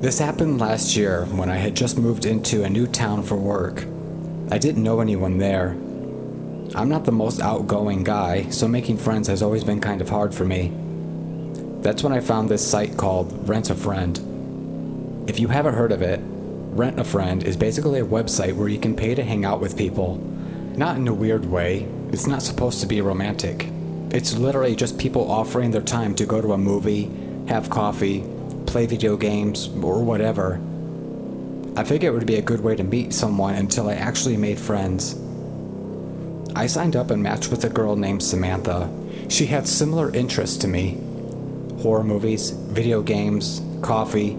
This happened last year when I had just moved into a new town for work. I didn't know anyone there. I'm not the most outgoing guy, so making friends has always been kind of hard for me. That's when I found this site called Rent a Friend. If you haven't heard of it, Rent a Friend is basically a website where you can pay to hang out with people. Not in a weird way, it's not supposed to be romantic. It's literally just people offering their time to go to a movie, have coffee, play video games, or whatever. I figured it would be a good way to meet someone until I actually made friends. I signed up and matched with a girl named Samantha. She had similar interests to me. Horror movies, video games, coffee.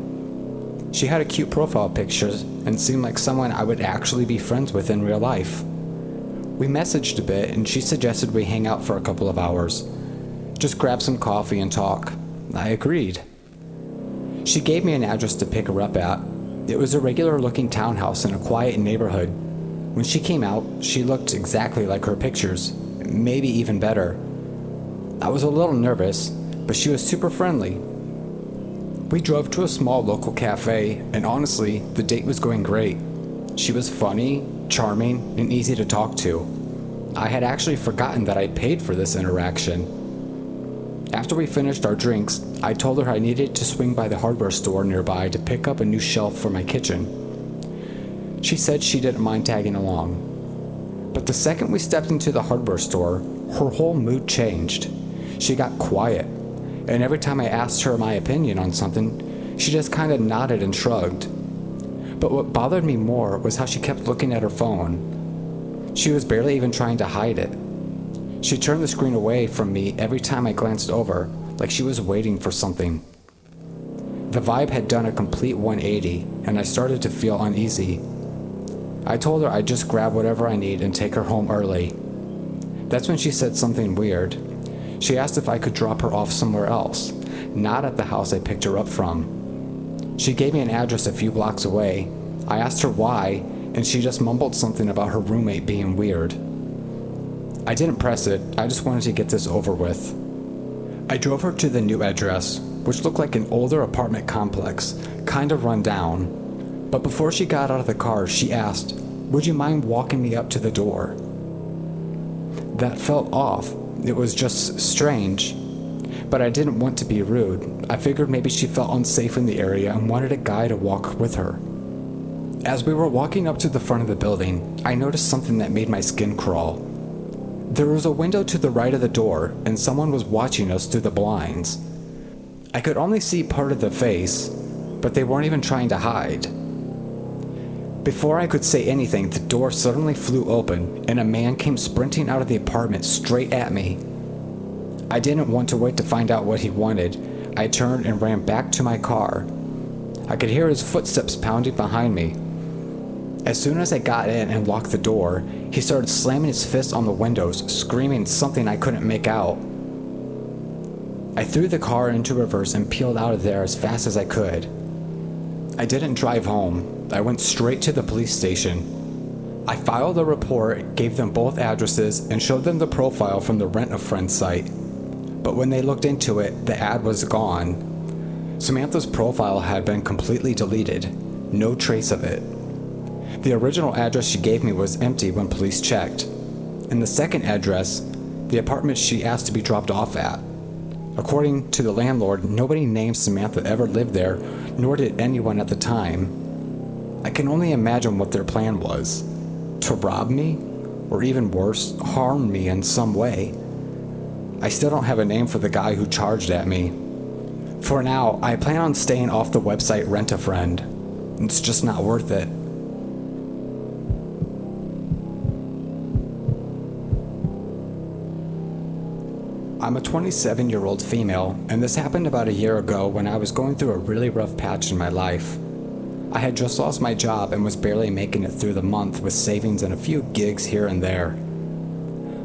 She had a cute profile picture and seemed like someone I would actually be friends with in real life. We messaged a bit and she suggested we hang out for a couple of hours. Just grab some coffee and talk. I agreed. She gave me an address to pick her up at. It was a regular-looking townhouse in a quiet neighborhood. When she came out, she looked exactly like her pictures, maybe even better. I was a little nervous, but she was super friendly. We drove to a small local cafe, and honestly, the date was going great. She was funny, charming, and easy to talk to. I had actually forgotten that I paid for this interaction. After we finished our drinks, I told her I needed to swing by the hardware store nearby to pick up a new shelf for my kitchen. She said she didn't mind tagging along. But the second we stepped into the hardware store, her whole mood changed. She got quiet, and every time I asked her my opinion on something, she just kind of nodded and shrugged. But what bothered me more was how she kept looking at her phone. She was barely even trying to hide it. She turned the screen away from me every time I glanced over, like she was waiting for something. The vibe had done a complete 180, and I started to feel uneasy. I told her I'd just grab whatever I need and take her home early. That's when she said something weird. She asked if I could drop her off somewhere else, not at the house I picked her up from. She gave me an address a few blocks away. I asked her why, and she just mumbled something about her roommate being weird. I didn't press it, I just wanted to get this over with. I drove her to the new address, which looked like an older apartment complex, kind of run down. But before she got out of the car, she asked, "Would you mind walking me up to the door?" That felt off. It was just strange. But I didn't want to be rude. I figured maybe she felt unsafe in the area and wanted a guy to walk with her. As we were walking up to the front of the building, I noticed something that made my skin crawl. There was a window to the right of the door, and someone was watching us through the blinds. I could only see part of the face, but they weren't even trying to hide. Before I could say anything, the door suddenly flew open, and a man came sprinting out of the apartment straight at me. I didn't want to wait to find out what he wanted. I turned and ran back to my car. I could hear his footsteps pounding behind me. As soon as I got in and locked the door, he started slamming his fist on the windows, screaming something I couldn't make out. I threw the car into reverse and peeled out of there as fast as I could. I didn't drive home. I went straight to the police station. I filed a report, gave them both addresses, and showed them the profile from the Rent a Friend site. But when they looked into it, the ad was gone. Samantha's profile had been completely deleted. No trace of it. The original address she gave me was empty when police checked. And the second address, the apartment she asked to be dropped off at. According to the landlord, nobody named Samantha ever lived there, nor did anyone at the time. I can only imagine what their plan was. To rob me? Or even worse, harm me in some way. I still don't have a name for the guy who charged at me. For now, I plan on staying off the website Rent a Friend. It's just not worth it. I'm a 27-year-old female, and this happened about a year ago when I was going through a really rough patch in my life. I had just lost my job and was barely making it through the month with savings and a few gigs here and there.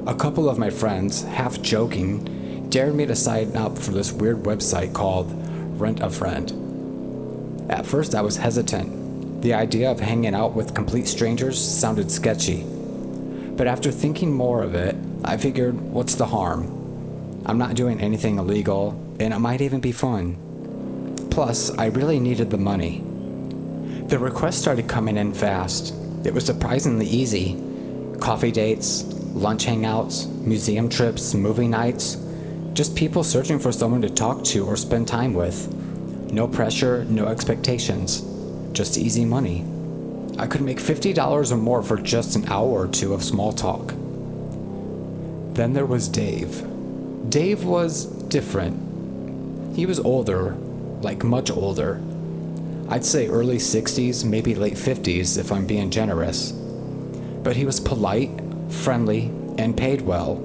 A couple of my friends, half joking, dared me to sign up for this weird website called Rent a Friend. At first I was hesitant. The idea of hanging out with complete strangers sounded sketchy. But after thinking more of it, I figured, what's the harm? I'm not doing anything illegal, and it might even be fun. Plus, I really needed the money. The requests started coming in fast. It was surprisingly easy. Coffee dates, lunch hangouts, museum trips, movie nights. Just people searching for someone to talk to or spend time with. No pressure, no expectations. Just easy money. I could make $50 or more for just an hour or two of small talk. Then there was Dave. Dave was different. He was older, like much older. I'd say early 60s, maybe late 50s if I'm being generous. But he was polite, friendly, and paid well.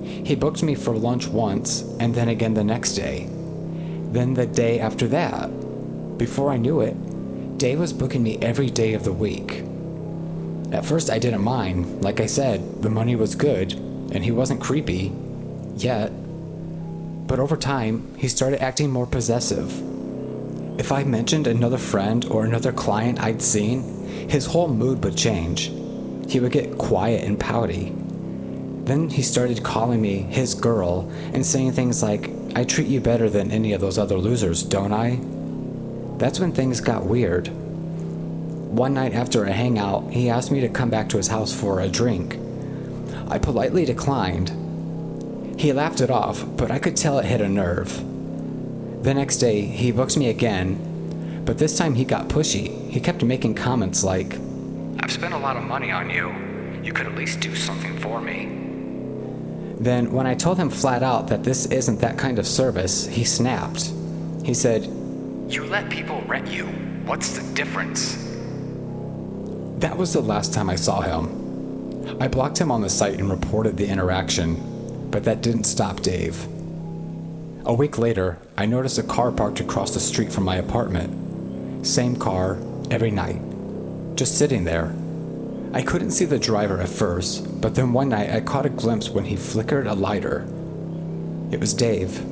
He booked me for lunch once, and then again the next day. Then the day after that. Before I knew it, Dave was booking me every day of the week. At first I didn't mind. Like I said, the money was good, and he wasn't creepy. Yet. But over time, he started acting more possessive. If I mentioned another friend or another client I'd seen, his whole mood would change. He would get quiet and pouty. Then he started calling me his girl and saying things like, "I treat you better than any of those other losers, don't I?" That's when things got weird. One night after a hangout, he asked me to come back to his house for a drink. I politely declined. He laughed it off, but I could tell it hit a nerve. The next day, he booked me again, but this time he got pushy. He kept making comments like, "I've spent a lot of money on you. You could at least do something for me." Then, when I told him flat out that this isn't that kind of service, he snapped. He said, "You let people rent you. What's the difference?" That was the last time I saw him. I blocked him on the site and reported the interaction, but that didn't stop Dave. A week later, I noticed a car parked across the street from my apartment. Same car, every night. Just sitting there. I couldn't see the driver at first, but then one night I caught a glimpse when he flickered a lighter. It was Dave.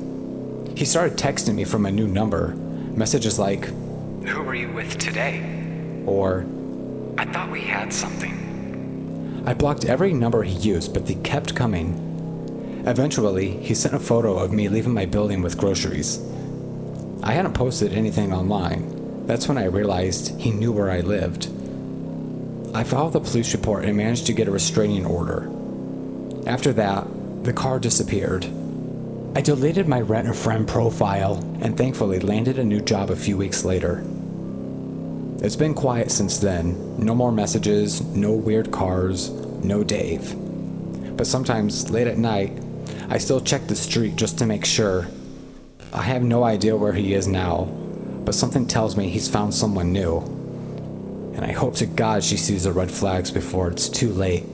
He started texting me from a new number. Messages like, "Who were you with today?" Or, "I thought we had something." I blocked every number he used, but they kept coming. Eventually, he sent a photo of me leaving my building with groceries. I hadn't posted anything online. That's when I realized he knew where I lived. I filed the police report and managed to get a restraining order. After that, the car disappeared. I deleted my rent-a-friend profile and thankfully landed a new job a few weeks later. It's been quiet since then. No more messages, no weird cars, no Dave. But sometimes, late at night, I still check the street just to make sure. I have no idea where he is now, but something tells me he's found someone new. And I hope to God she sees the red flags before it's too late.